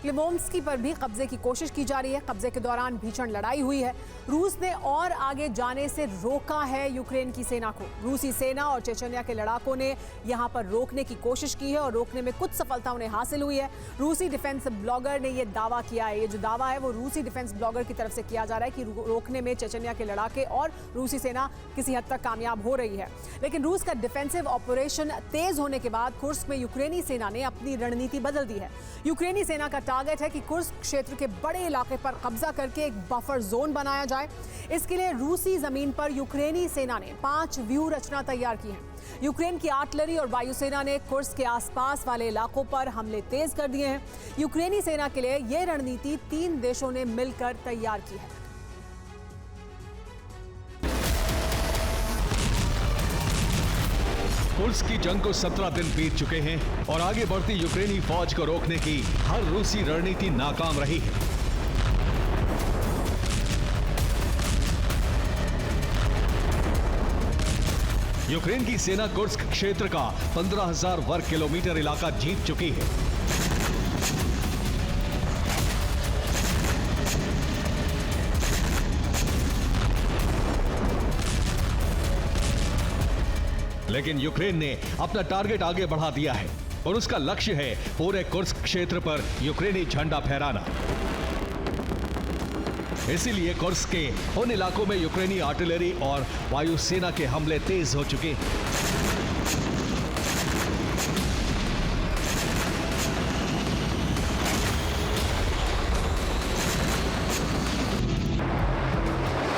क्लिमोम्स्की पर भी कब्जे की कोशिश की जा रही है। कब्जे के दौरान भीषण लड़ाई हुई है। रूस ने और आगे जाने से रोका है यूक्रेन की सेना को। रूसी सेना और चेचन्या के लड़ाकों ने यहां पर रोकने की कोशिश की है और रोकने में कुछ सफलता उन्हें हासिल हुई है। रूसी डिफेंस ब्लॉगर ने यह दावा किया है। ये जो दावा है वो रूसी डिफेंस ब्लॉगर की तरफ से किया जा रहा है कि रोकने में चेचन्या के लड़ाके और रूसी सेना किसी हद तक कामयाब हो रही है। लेकिन रूस का डिफेंसिव ऑपरेशन तेज होने के बाद कुर्स्क में यूक्रेनी सेना ने अपनी रणनीति बदल दी है। यूक्रेनी सेना का टारगेट है कि कुर्स्क क्षेत्र के बड़े इलाके पर कब्जा करके एक बफर जोन बनाया जाए। इसके लिए रूसी जमीन पर यूक्रेनी सेना ने 5 व्यूह रचना तैयार की है। यूक्रेन की आर्टिलरी और वायुसेना ने कुर्स्क के आसपास वाले इलाकों पर हमले तेज कर दिए हैं। यूक्रेनी सेना के लिए यह रणनीति 3 देशों ने मिलकर तैयार की है। कुर्स्क की जंग को 17 दिन बीत चुके हैं और आगे बढ़ती यूक्रेनी फौज को रोकने की हर रूसी रणनीति नाकाम रही है। यूक्रेन की सेना कुर्स्क क्षेत्र का 15,000 वर्ग किलोमीटर इलाका जीत चुकी है। लेकिन यूक्रेन ने अपना टारगेट आगे बढ़ा दिया है और उसका लक्ष्य है पूरे कुर्स्क क्षेत्र पर यूक्रेनी झंडा फहराना। इसीलिए कुर्स्क के उन इलाकों में यूक्रेनी आर्टिलरी और वायुसेना के हमले तेज हो चुके हैं।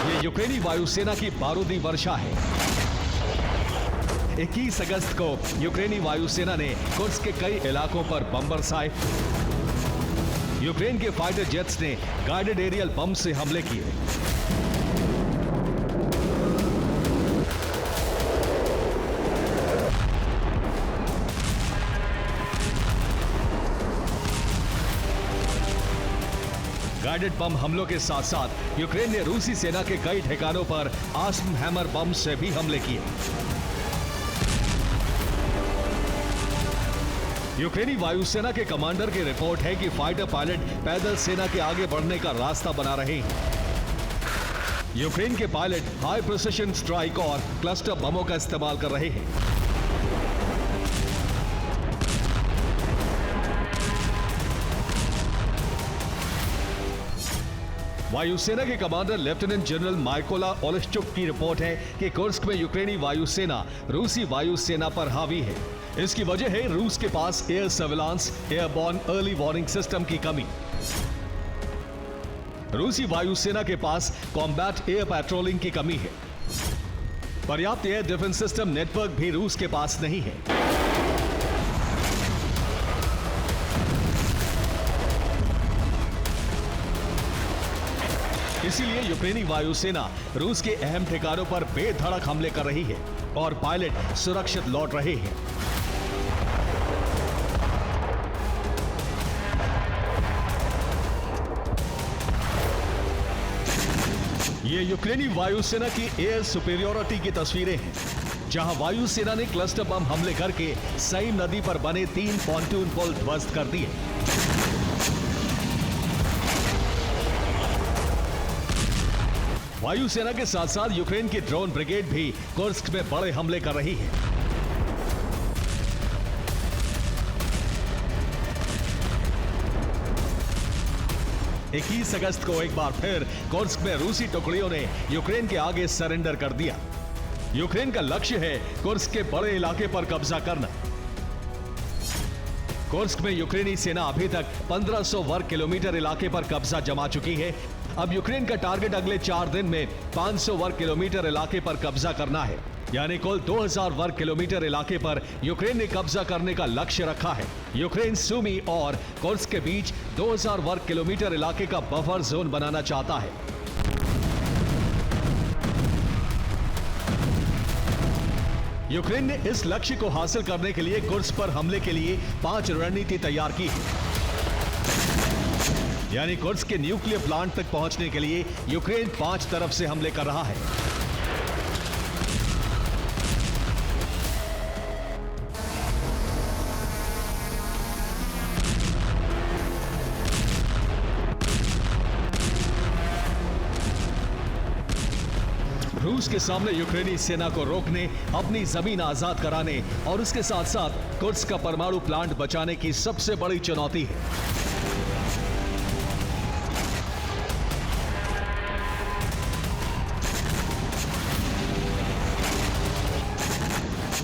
ये यूक्रेनी वायुसेना की बारूदी वर्षा है। 21 अगस्त को यूक्रेनी वायुसेना ने कुर्स्क के कई इलाकों पर बम बरसाए। यूक्रेन के फाइटर जेट्स ने गाइडेड एरियल बम से हमले किए। गाइडेड बम हमलों के साथ साथ यूक्रेन ने रूसी सेना के कई ठिकानों पर आस्म हैमर बम से भी हमले किए। यूक्रेनी वायुसेना के कमांडर की रिपोर्ट है कि फाइटर पायलट पैदल सेना के आगे बढ़ने का रास्ता बना रहे हैं। यूक्रेन के पायलट हाई प्रिसिशन स्ट्राइक और क्लस्टर बमों का इस्तेमाल कर रहे हैं। वायुसेना के कमांडर लेफ्टिनेंट जनरल माइकोला ओलेश्चुक की रिपोर्ट है कि कुर्स्क में यूक्रेनी वायुसेना रूसी वायुसेना पर हावी है। इसकी वजह है रूस के पास air surveillance airborne early warning system की कमी। रूसी वायुसेना के पास कॉम्बैट एयर पेट्रोलिंग की कमी है। पर्याप्त एयर डिफेंस सिस्टम नेटवर्क भी रूस के पास नहीं है। इसीलिए यूक्रेनी वायुसेना रूस के अहम ठिकानों पर बेधड़क हमले कर रही है और पायलट सुरक्षित लौट रहे हैं। ये यूक्रेनी वायुसेना की एयर सुपेरियोरिटी की तस्वीरें हैं, जहां वायुसेना ने क्लस्टर बम हमले करके सईम नदी पर बने 3 पॉन्टून पुल ध्वस्त कर दिए। वायुसेना के साथ साथ यूक्रेन की ड्रोन ब्रिगेड भी कुर्स्क में बड़े हमले कर रही है। इक्कीस अगस्त को एक बार फिर कुर्स्क में रूसी टुकड़ियों ने यूक्रेन के आगे सरेंडर कर दिया। यूक्रेन का लक्ष्य है कुर्स्क के बड़े इलाके पर कब्जा करना। कुर्स्क में यूक्रेनी सेना अभी तक 1500 वर्ग किलोमीटर इलाके पर कब्जा जमा चुकी है। अब यूक्रेन का टारगेट अगले 4 दिन में 500 वर्ग किलोमीटर इलाके पर कब्जा करना है, यानी कुल 2000 वर्ग किलोमीटर इलाके पर यूक्रेन ने कब्जा करने का लक्ष्य रखा है। यूक्रेन सुमी और कुर्स्क के बीच 2000 वर्ग किलोमीटर इलाके का बफर जोन बनाना चाहता है। यूक्रेन ने इस लक्ष्य को हासिल करने के लिए कुर्स्क पर हमले के लिए 5 रणनीति तैयार की है। यानी कुर्स्क के न्यूक्लियर प्लांट तक पहुंचने के लिए यूक्रेन 5 तरफ से हमले कर रहा है। रूस के सामने यूक्रेनी सेना को रोकने, अपनी जमीन आजाद कराने और उसके साथ साथ कुर्स्क का परमाणु प्लांट बचाने की सबसे बड़ी चुनौती है।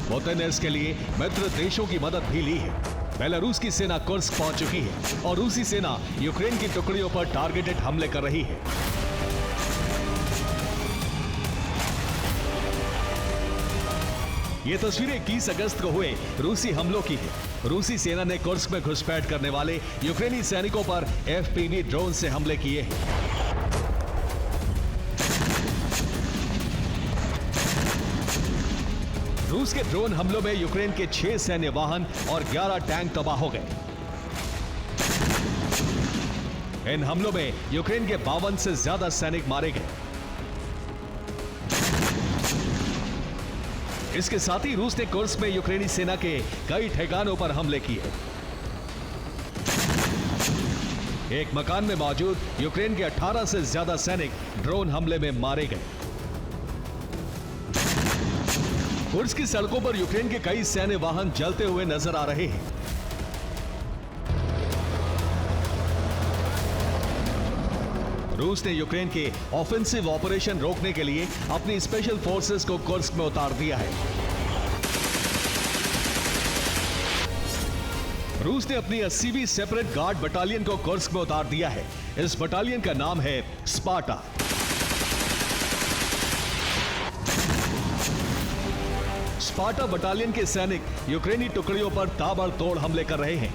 पुतिन ने इसके लिए मित्र देशों की मदद भी ली है। बेलारूस की सेना कुर्स्क पहुंच चुकी है और रूसी सेना यूक्रेन की टुकड़ियों पर टारगेटेड हमले कर रही है। ये तस्वीरें 21 अगस्त को हुए रूसी हमलों की है। रूसी सेना ने कुर्स्क में घुसपैठ करने वाले यूक्रेनी सैनिकों पर एफपीवी ड्रोन से हमले किए हैं। रूस के ड्रोन हमलों में यूक्रेन के 6 सैन्य वाहन और 11 टैंक तबाह हो गए। इन हमलों में यूक्रेन के 52 से ज्यादा सैनिक मारे गए। इसके साथ ही रूस ने कुर्स्क में यूक्रेनी सेना के कई ठिकानों पर हमले किए। एक मकान में मौजूद यूक्रेन के 18 से ज्यादा सैनिक ड्रोन हमले में मारे गए। कुर्स्क की सड़कों पर यूक्रेन के कई सैन्य वाहन जलते हुए नजर आ रहे हैं। रूस ने यूक्रेन के ऑफेंसिव ऑपरेशन रोकने के लिए अपनी स्पेशल फोर्सेस को कुर्स्क में उतार दिया है। रूस ने अपनी 80वीं सेपरेट गार्ड बटालियन को कुर्स्क में उतार दिया है। इस बटालियन का नाम है स्पार्टा। स्पार्टा बटालियन के सैनिक यूक्रेनी टुकड़ियों पर ताबड़तोड़ हमले कर रहे हैं।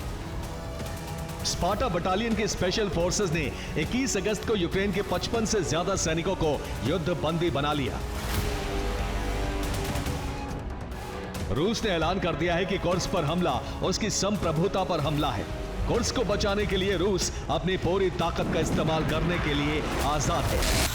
स्पार्टा बटालियन के स्पेशल फोर्सेस ने 21 अगस्त को यूक्रेन के 55 से ज्यादा सैनिकों को युद्ध बंदी बना लिया। रूस ने ऐलान कर दिया है कि कुर्स्क पर हमला उसकी संप्रभुता पर हमला है। कुर्स्क को बचाने के लिए रूस अपनी पूरी ताकत का इस्तेमाल करने के लिए आजाद है।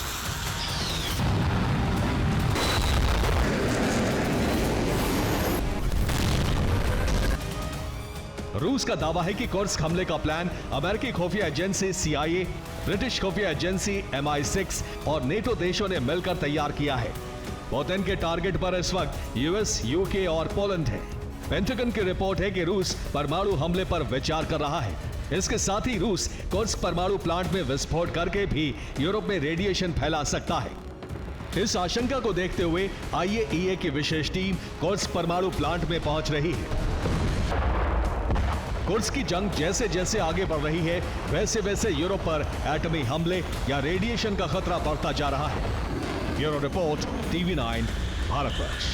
रूस का दावा है कि कुर्स्क हमले का प्लान अमेरिकी खुफिया एजेंसी CIA, ब्रिटिश खुफिया एजेंसी MI6 और नेटो देशों ने मिलकर तैयार किया है। पुतिन के टारगेट पर इस वक्त US, UK और पोलैंड है। पेंटागन की रिपोर्ट है कि रूस परमाणु हमले पर विचार कर रहा है। इसके साथ ही रूस कुर्स्क परमाणु प्लांट में विस्फोट करके भी यूरोप में रेडिएशन फैला सकता है। इस आशंका को देखते हुए IAEA की विशेष टीम कुर्स्क परमाणु प्लांट में पहुंच रही है। कुर्स्क की जंग जैसे जैसे आगे बढ़ रही है, वैसे वैसे यूरोप पर एटमी हमले या रेडिएशन का खतरा बढ़ता जा रहा है। Bureau report, TV9, Bharatvarsh.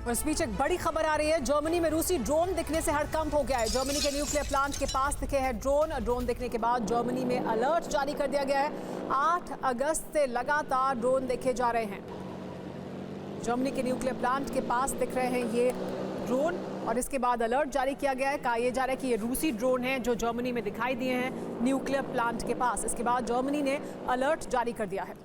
और इस बीच एक बड़ी खबर आ रही है। जर्मनी में रूसी ड्रोन दिखने से हड़कंप हो गया है। जर्मनी के न्यूक्लियर प्लांट के पास दिखे हैं ड्रोन दिखने के बाद जर्मनी में अलर्ट जारी कर दिया गया है। 8 अगस्त से लगातार ड्रोन देखे जा रहे हैं। जर्मनी के न्यूक्लियर प्लांट के पास दिख रहे हैं ये ड्रोन और इसके बाद अलर्ट जारी किया गया है। कहा यह जा रहा है कि ये रूसी ड्रोन हैं जो जर्मनी में दिखाई दिए हैं न्यूक्लियर प्लांट के पास। इसके बाद जर्मनी ने अलर्ट जारी कर दिया है।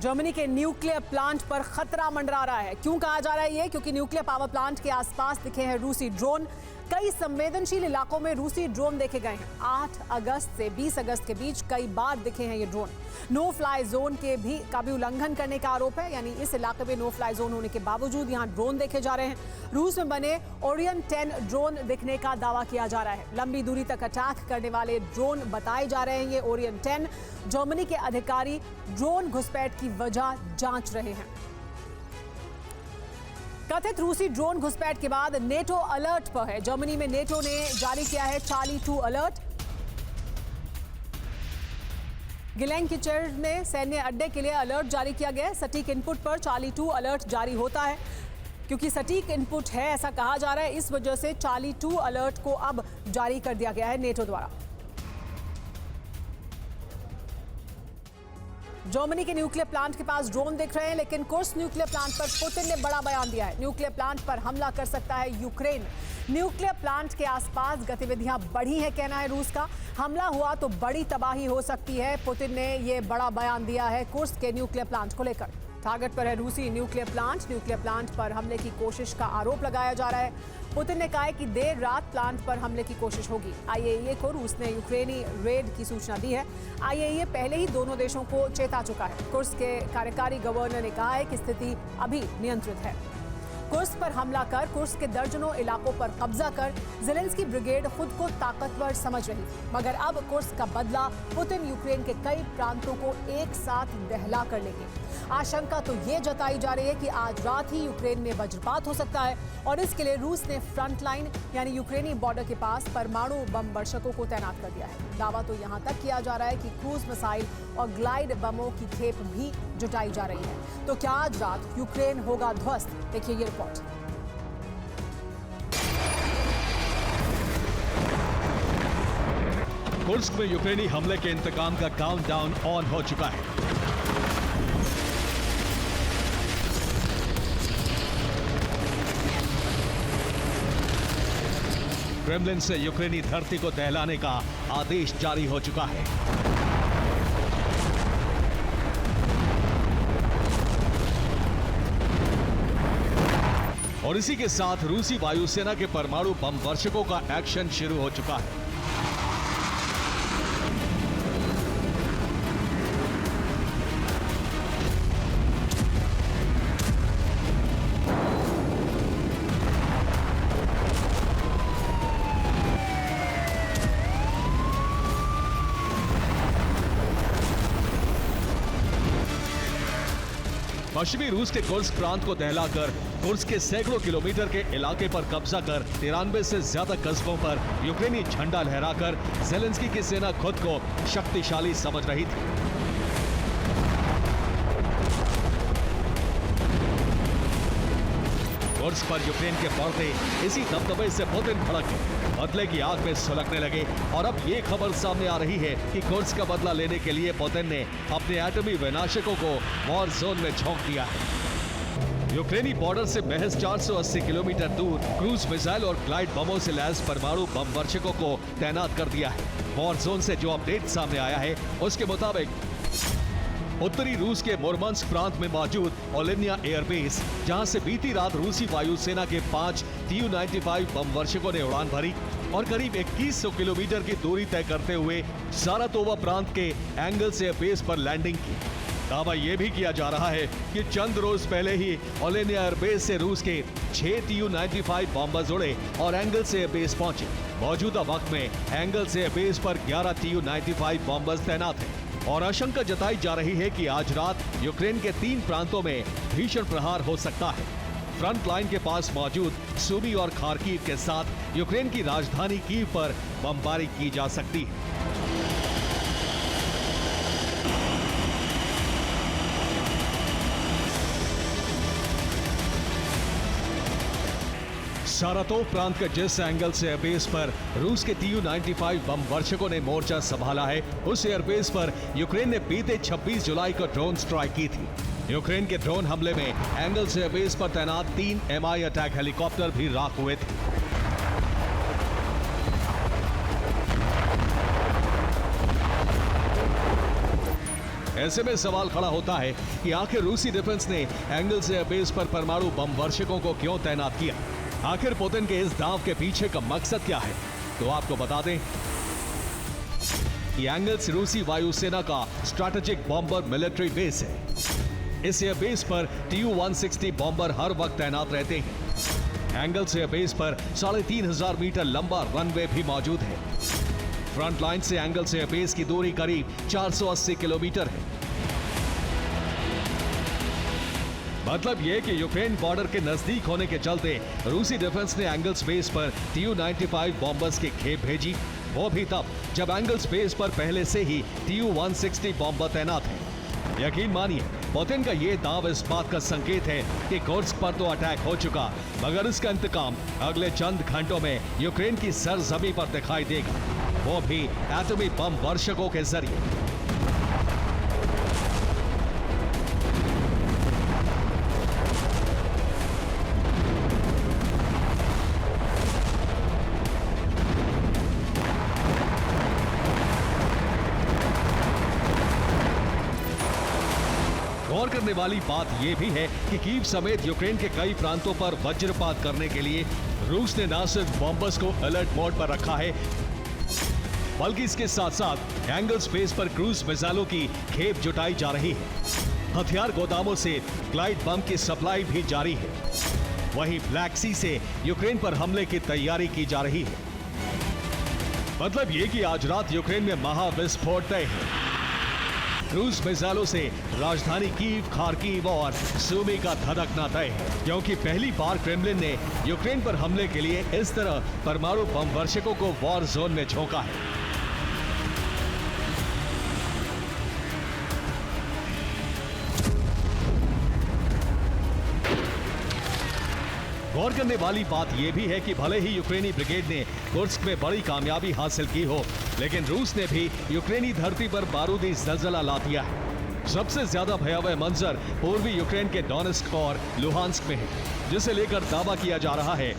जर्मनी के न्यूक्लियर प्लांट पर खतरा मंडरा रहा है। क्यों कहा जा रहा है ये? क्योंकि न्यूक्लियर पावर प्लांट के आसपास दिखे हैं रूसी ड्रोन। कई संवेदनशील इलाकों में रूसी ड्रोन देखे गए हैं। 8 अगस्त से 20 अगस्त के बीच कई बार दिखे हैं ये ड्रोन। नो फ्लाई जोन के भी का उल्लंघन करने का आरोप है, यानी इस इलाके में नो फ्लाई जोन होने के बावजूद यहाँ ड्रोन देखे जा रहे हैं। रूस में बने ओरियन 10 ड्रोन दिखने का दावा किया जा रहा है। लंबी दूरी तक अटैक करने वाले ड्रोन बताए जा रहे हैं ये ओरियन 10। जर्मनी के अधिकारी ड्रोन घुसपैठ की वजह जांच रहे हैं। कथित रूसी ड्रोन घुसपैठ के बाद नेटो अलर्ट पर है। जर्मनी में नेटो ने जारी किया है चार्ली 2 अलर्ट। गिलेंकिचर में सैन्य अड्डे के लिए अलर्ट जारी किया गया है। सटीक इनपुट पर चार्ली 2 अलर्ट जारी होता है। क्योंकि सटीक इनपुट है ऐसा कहा जा रहा है, इस वजह से चार्ली 2 अलर्ट को अब जारी कर दिया गया है नेटो द्वारा। जर्मनी के न्यूक्लियर प्लांट के पास ड्रोन दिख रहे हैं, लेकिन कुर्स्क न्यूक्लियर प्लांट पर पुतिन ने बड़ा बयान दिया है। न्यूक्लियर प्लांट पर हमला कर सकता है यूक्रेन। न्यूक्लियर प्लांट के आसपास गतिविधियां बढ़ी है, कहना है रूस का। हमला हुआ तो बड़ी तबाही हो सकती है। पुतिन ने ये बड़ा बयान दिया है कुर्स्क के न्यूक्लियर प्लांट को लेकर। टारगेट पर है रूसी न्यूक्लियर प्लांट। न्यूक्लियर प्लांट पर हमले की कोशिश का आरोप लगाया जा रहा है। पुतिन ने कहा है कि देर रात प्लांट पर हमले की कोशिश होगी। IAEA को रूस ने यूक्रेनी रेड की सूचना दी है। IAEA पहले ही दोनों देशों को चेता चुका है। कुर्स्क के कार्यकारी गवर्नर ने कहा है कि स्थिति अभी नियंत्रित है। कुर्स्क पर हमला कर कुर्स्क के दर्जनों इलाकों पर कब्जा कर ज़ेलेंस्की ब्रिगेड खुद को ताकतवर समझ रही थी, मगर अब कुर्स्क का बदला पुतिन यूक्रेन के कई प्रांतों को एक साथ दहला कर लेंगे। आशंका तो ये जताई जा रही है कि आज रात ही यूक्रेन में वज्रपात हो सकता है और इसके लिए रूस ने फ्रंटलाइन यानी यूक्रेनी बॉर्डर के पास परमाणु बम वर्षकों को तैनात कर दिया है। दावा तो यहाँ तक किया जा रहा है कि क्रूज मिसाइल और ग्लाइड बमों की खेप भी जुटाई जा रही है। तो क्या आज रात यूक्रेन होगा ध्वस्त? देखिए ये रिपोर्ट। कुर्स्क में यूक्रेनी हमले के इंतकाम का काउंटडाउन ऑन हो चुका है। क्रेमलिन से यूक्रेनी धरती को दहलाने का आदेश जारी हो चुका है। और इसी के साथ रूसी वायुसेना के परमाणु बम वर्षकों का एक्शन शुरू हो चुका है। पश्चिमी रूस के कुर्स्क प्रांत को दहलाकर कुर्स्क के सैकड़ों किलोमीटर के इलाके पर कब्जा कर 93 से ज्यादा कस्बों पर यूक्रेनी झंडा लहराकर ज़ेलेंस्की की सेना खुद को शक्तिशाली समझ रही थी। कुर्स्क पर यूक्रेन के बढ़ते इसी दबदबे से पुतिन भड़क गए, बदले की आग में सुलगने लगे। और अब ये खबर सामने आ रही है कि कुर्स्क का बदला लेने के लिए पुतिन ने अपने एटमी विनाशकों को वॉर जोन में झोंक दिया है। यूक्रेनी बॉर्डर से महज 480 किलोमीटर दूर क्रूज मिसाइल और ग्लाइड बमों से लैस परमाणु बम वर्षकों को तैनात कर दिया है। वॉर जोन से जो अपडेट सामने आया है उसके मुताबिक उत्तरी रूस के मुर्मांस्क प्रांत में मौजूद ओलेनिया एयरबेस, जहां से बीती रात रूसी वायुसेना के 5 Tu-95 बम वर्षकों ने उड़ान भरी और करीब 2100 किलोमीटर की दूरी तय करते हुए सारातोवा प्रांत के एंगल्स एयरबेस पर लैंडिंग की। दावा यह भी किया जा रहा है कि चंद रोज पहले ही ओलेनिया एयरबेस से रूस के 6 Tu-95 बॉम्बर्स उड़े और एंगल्स एयरबेस पहुंचे। मौजूदा वक्त में एंगल्स एयरबेस पर 11 Tu-95 बॉम्बर्स तैनात हैं और आशंका जताई जा रही है कि आज रात यूक्रेन के 3 प्रांतों में भीषण प्रहार हो सकता है। फ्रंट लाइन के पास मौजूद सुमी और खार्किव के साथ यूक्रेन की राजधानी कीव पर बमबारी की जा सकती है। सारातोव प्रांत के जिस एंगल से एयरबेस पर रूस के Tu-95 बम वर्षकों ने मोर्चा संभाला है, उस एयरबेस पर यूक्रेन ने बीते 26 जुलाई को ड्रोन स्ट्राइक की थी। यूक्रेन के ड्रोन हमले में एंगल्स एयरबेस पर तैनात 3 Mi अटैक हेलीकॉप्टर भी राख हुए थे। ऐसे में सवाल खड़ा होता है कि आखिर रूसी डिफेंस ने एंगल्स एयरबेस पर परमाणु बम वर्षकों को क्यों तैनात किया? आखिर पुतिन के इस दांव के पीछे का मकसद क्या है? तो आपको बता दें कि एंगल्स रूसी वायुसेना का स्ट्रैटेजिक बॉम्बर मिलिट्री बेस है। इस एयरबेस पर Tu-160 बॉम्बर हर वक्त तैनात रहते हैं। एंगल्स एयरबेस पर 3500 मीटर लंबा रनवे भी मौजूद है। फ्रंट लाइन से एंगल्स एयरबेस की दूरी करीब 480 किलोमीटर है। मतलब यह कि यूक्रेन बॉर्डर के नजदीक होने के चलते रूसी डिफेंस ने एंगल्स बेस पर Tu-95 बॉम्बर्स की खेप भेजी, वो भी तब जब एंगल्स बेस पर पहले से ही Tu-160 बॉम्बर तैनात हैं। यकीन मानिए, पुतिन का ये दाव इस बात का संकेत है कि कुर्स्क पर तो अटैक हो चुका, मगर इसका इंतकाम अगले चंद घंटों में यूक्रेन की सरजमी पर दिखाई देगा, वो भी एटमी बम वर्षकों के जरिए। गौर करने वाली बात यह भी है कि कीव समेत यूक्रेन के कई प्रांतों पर वज्रपात करने के लिए रूस ने न सिर्फ बॉम्बर्स को अलर्ट मोड पर रखा है, बल्कि इसके साथ साथ एंगल्स बेस पर क्रूज मिसाइलों की खेप जुटाई जा रही है। हथियार गोदामों से ग्लाइड बम की सप्लाई भी जारी है। वहीं ब्लैक सी से यूक्रेन पर हमले की तैयारी की जा रही है। मतलब ये कि आज रात यूक्रेन में महाविस्फोट तय है। क्रूज मिसाइलों से राजधानी कीव, खार्किव और सुमी का धधकना तय है, क्योंकि पहली बार क्रेमलिन ने यूक्रेन पर हमले के लिए इस तरह परमाणु बम वर्षकों को वॉर जोन में झोंका है। गौर करने वाली बात यह भी है कि भले ही यूक्रेनी ब्रिगेड ने कुर्स्क में बड़ी कामयाबी हासिल की हो, लेकिन रूस ने भी यूक्रेनी धरती पर बारूदी ज़लज़ला ला दिया है। सबसे ज्यादा भयावह मंजर पूर्वी यूक्रेन के डोनेस्क और लुहांस्क में है, जिसे लेकर दावा किया जा रहा है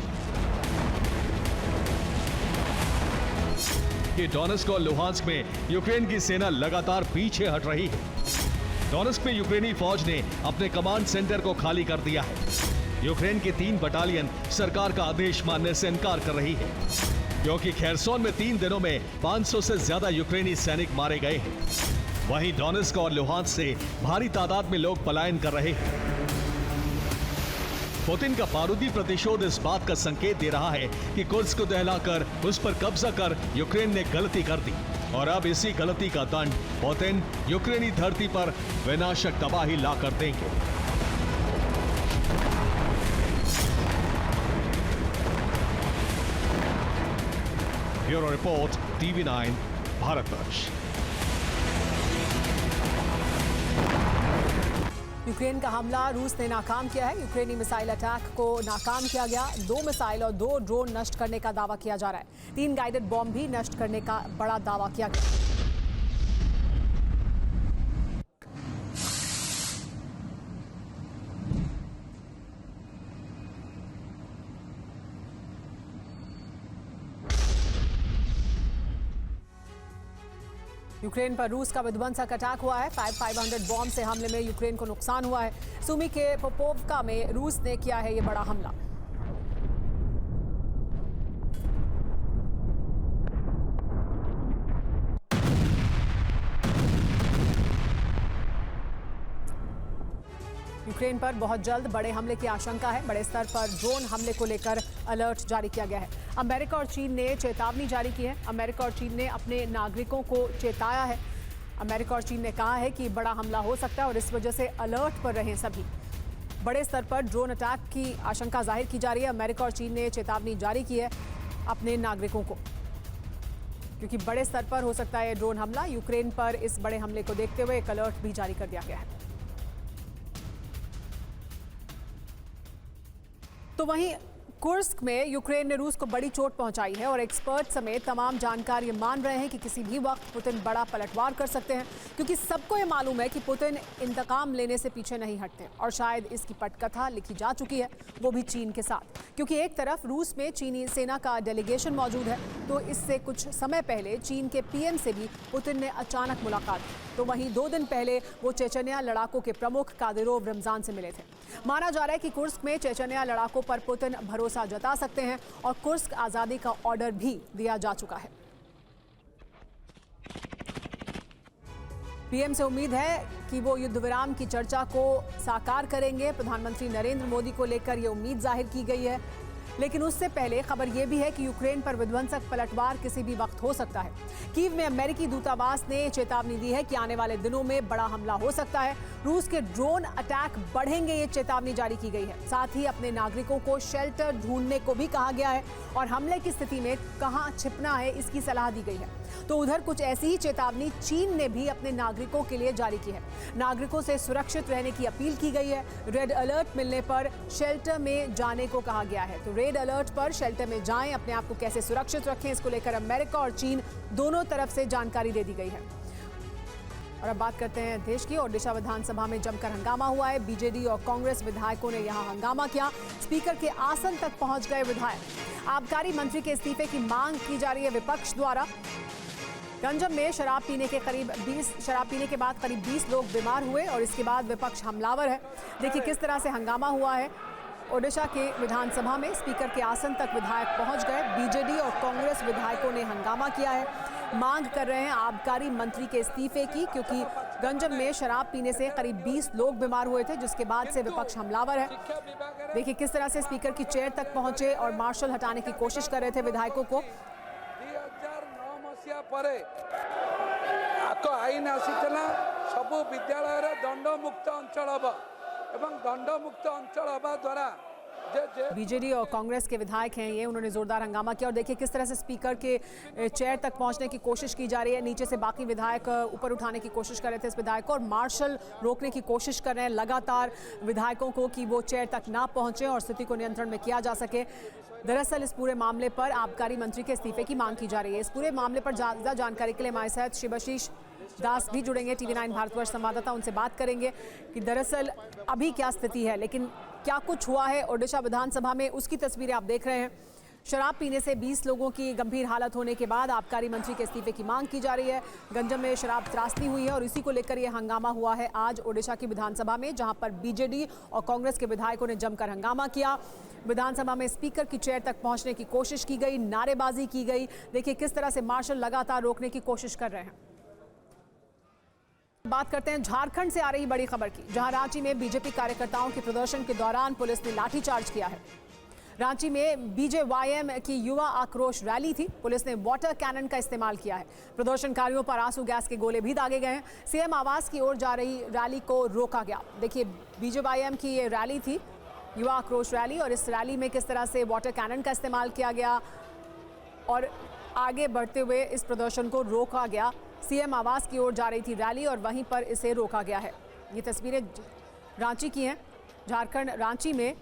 कि डोनेस्क और लुहांस्क में यूक्रेन की सेना लगातार पीछे हट रही है। डोनेस्क में यूक्रेनी फौज ने अपने कमांड सेंटर को खाली कर दिया है। यूक्रेन की 3 बटालियन सरकार का आदेश मानने से इनकार कर रही है, क्योंकि खेरसोन में 3 दिनों में 500 से ज्यादा यूक्रेनी सैनिक मारे गए हैं। वहीं डोनेस्क और लुहांस्क से भारी तादाद में लोग पलायन कर रहे हैं। पुतिन का बारूदी प्रतिशोध इस बात का संकेत दे रहा है कि कुर्स्क को दहलाकर उस पर कब्जा कर यूक्रेन ने गलती कर दी, और अब इसी गलती का दंड पुतिन यूक्रेनी धरती पर विनाशक तबाही लाकर देंगे। Bureau report, TV9 Bharatvarsh. Ukraine का हमला रूस ने नाकाम किया है। यूक्रेनी मिसाइल अटैक को नाकाम किया गया। 2 मिसाइल और 2 ड्रोन नष्ट करने का दावा किया जा रहा है। 3 गाइडेड बॉम्ब भी नष्ट करने का बड़ा दावा किया गया। यूक्रेन पर रूस का विध्वंसक अटैक हुआ है। 500 बॉम्ब से हमले में यूक्रेन को नुकसान हुआ है। सुमी के पोपोवका में रूस ने किया है ये बड़ा हमला। यूक्रेन पर बहुत जल्द बड़े हमले की आशंका है। बड़े स्तर पर ड्रोन हमले को लेकर अलर्ट जारी किया गया है। अमेरिका और चीन ने चेतावनी जारी की है। अमेरिका और चीन ने अपने नागरिकों को चेताया है। अमेरिका और चीन ने कहा है कि बड़ा हमला हो सकता है और इस वजह से अलर्ट पर रहें सभी। बड़े स्तर पर ड्रोन अटैक की आशंका जाहिर की जा रही है। अमेरिका और चीन ने चेतावनी जारी की है अपने नागरिकों को, क्योंकि बड़े स्तर पर हो सकता है ड्रोन हमला। यूक्रेन पर इस बड़े हमले को देखते हुए एक अलर्ट भी जारी कर दिया गया है। तो वहीं कुर्स्क में यूक्रेन ने रूस को बड़ी चोट पहुंचाई है और एक्सपर्ट समेत तमाम जानकार ये मान रहे हैं कि किसी भी वक्त पुतिन बड़ा पलटवार कर सकते हैं, क्योंकि सबको ये मालूम है कि पुतिन इंतकाम लेने से पीछे नहीं हटते। और शायद इसकी पटकथा लिखी जा चुकी है, वो भी चीन के साथ, क्योंकि एक तरफ रूस में चीनी सेना का डेलीगेशन मौजूद है, तो इससे कुछ समय पहले चीन के पीएम से भी पुतिन ने अचानक मुलाकात की। तो वहीं 2 दिन पहले वो चेचन्या लड़ाकों के प्रमुख कादिरोव रमजान से मिले थे। माना जा रहा है कि कुर्स्क में चेचन्या लड़ाकों पर पुतिन भरोसा जता सकते हैं और कुर्स्क आजादी का ऑर्डर भी दिया जा चुका है। पीएम से उम्मीद है कि वो युद्ध विराम की चर्चा को साकार करेंगे। प्रधानमंत्री नरेंद्र मोदी को लेकर ये उम्मीद जाहिर की गई है, लेकिन उससे पहले खबर यह भी है कि यूक्रेन पर विध्वंसक पलटवार किसी भी वक्त हो सकता है। कीव में अमेरिकी दूतावास ने चेतावनी दी है कि आने वाले दिनों में बड़ा हमला हो सकता है। रूस के ड्रोन अटैक बढ़ेंगे, ये चेतावनी जारी की गई है। साथ ही अपने नागरिकों को शेल्टर ढूंढने को भी कहा गया है और हमले की स्थिति में कहां छिपना है इसकी सलाह दी गई है। तो उधर कुछ ऐसी ही चेतावनी चीन ने भी अपने नागरिकों के लिए जारी की है। नागरिकों से सुरक्षित रहने की अपील की गई है। रेड अलर्ट मिलने पर शेल्टर में जाने को कहा गया है। तो रेड अलर्ट पर शेल्टर में जाएं, अपने आप को कैसे सुरक्षित रखें, इसको लेकर अमेरिका और चीन दोनों तरफ से जानकारी दे दी गई है। और अब बात करते हैं देश की। ओडिशा विधानसभा में जमकर हंगामा हुआ है। बीजेडी और कांग्रेस विधायकों ने यहां हंगामा किया। स्पीकर के आसन तक पहुंच गए विधायक। आबकारी मंत्री के इस्तीफे की मांग की जा रही है विपक्ष द्वारा। गंजम में शराब पीने के बाद करीब 20 लोग बीमार हुए और इसके बाद विपक्ष हमलावर है। देखिए किस तरह से हंगामा हुआ है। ओडिशा के विधानसभा में स्पीकर के आसन तक विधायक पहुंच गए। बीजेडी और कांग्रेस विधायकों ने हंगामा किया है, मांग कर रहे हैं आबकारी मंत्री के इस्तीफे की, क्योंकि गंजम में शराब पीने से करीब 20 लोग बीमार हुए थे, जिसके बाद से विपक्ष हमलावर है। देखिए किस तरह से स्पीकर की चेयर तक पहुंचे और मार्शल हटाने की कोशिश कर रहे थे विधायकों को। आईन आसीला सबु विद्यालय दंडमुक्त अंचल हम एवं दंडमुक्त अंचल हवा द्वारा बीजेडी और कांग्रेस के विधायक हैं ये, उन्होंने जोरदार हंगामा किया और देखिए किस तरह से स्पीकर के चेयर तक पहुंचने की कोशिश की जा रही है। नीचे से बाकी विधायक ऊपर उठाने की कोशिश कर रहे थे इस विधायक को और मार्शल रोकने की कोशिश कर रहे हैं लगातार विधायकों को कि वो चेयर तक ना पहुंचे और स्थिति को नियंत्रण में किया जा सके। दरअसल इस पूरे मामले पर आबकारी मंत्री के इस्तीफे की मांग की जा रही है। इस पूरे मामले पर ज्यादा जानकारी के लिए हमारे साथ शिवाशीष दास भी जुड़ेंगे, TV9 भारतवर्ष संवाददाता, उनसे बात करेंगे कि दरअसल अभी क्या स्थिति है, लेकिन क्या कुछ हुआ है ओडिशा विधानसभा में, उसकी तस्वीरें आप देख रहे हैं। शराब पीने से 20 लोगों की गंभीर हालत होने के बाद आबकारी मंत्री के इस्तीफे की मांग की जा रही है। गंजम में शराब त्रासदी हुई है और इसी को लेकर यह हंगामा हुआ है आज ओडिशा की विधानसभा में, जहां पर बीजेडी और कांग्रेस के विधायकों ने जमकर हंगामा किया। विधानसभा में स्पीकर की चेयर तक पहुंचने की कोशिश की गई, नारेबाजी की गई। देखिए किस तरह से मार्शल लगातार रोकने की कोशिश कर रहे हैं। बात करते हैं झारखंड से आ रही बड़ी खबर की, जहां रांची में बीजेपी कार्यकर्ताओं के प्रदर्शन के दौरान पुलिस ने लाठीचार्ज किया है। रांची में बीजेवाईएम की युवा आक्रोश रैली थी, पुलिस ने वाटर कैनन का इस्तेमाल किया है। प्रदर्शनकारियों पर आंसू गैस के गोले भी दागे गए हैं। सीएम आवास की ओर जा रही रैली को रोका गया। देखिए बीजेवाईएम की ये रैली थी, युवा आक्रोश रैली, और इस रैली में किस तरह से वाटर कैनन का इस्तेमाल किया गया और आगे बढ़ते हुए इस प्रदर्शन को रोका गया। सीएम आवास की ओर जा रही थी रैली और वहीं पर इसे रोका गया है। ये तस्वीरें रांची की हैं, झारखंड रांची में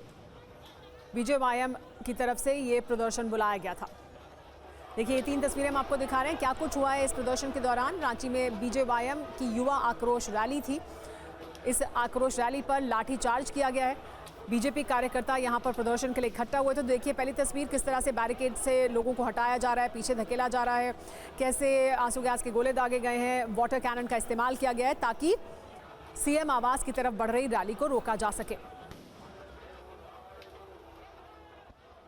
बीजेवाईएम की तरफ से ये प्रदर्शन बुलाया गया था। देखिए ये 3 तस्वीरें हम आपको दिखा रहे हैं। क्या कुछ हुआ है इस प्रदर्शन के दौरान। रांची में बीजेवाईएम की युवा आक्रोश रैली थी, इस आक्रोश रैली पर लाठीचार्ज किया गया है। बीजेपी कार्यकर्ता यहां पर प्रदर्शन के लिए इकट्ठा हुए। तो देखिए पहली तस्वीर किस तरह से बैरिकेड से लोगों को हटाया जा रहा है, पीछे धकेला जा रहा है, कैसे आंसू गैस के गोले दागे गए हैं, वाटर कैनन का इस्तेमाल किया गया है ताकि सीएम आवास की तरफ बढ़ रही रैली को रोका जा सके।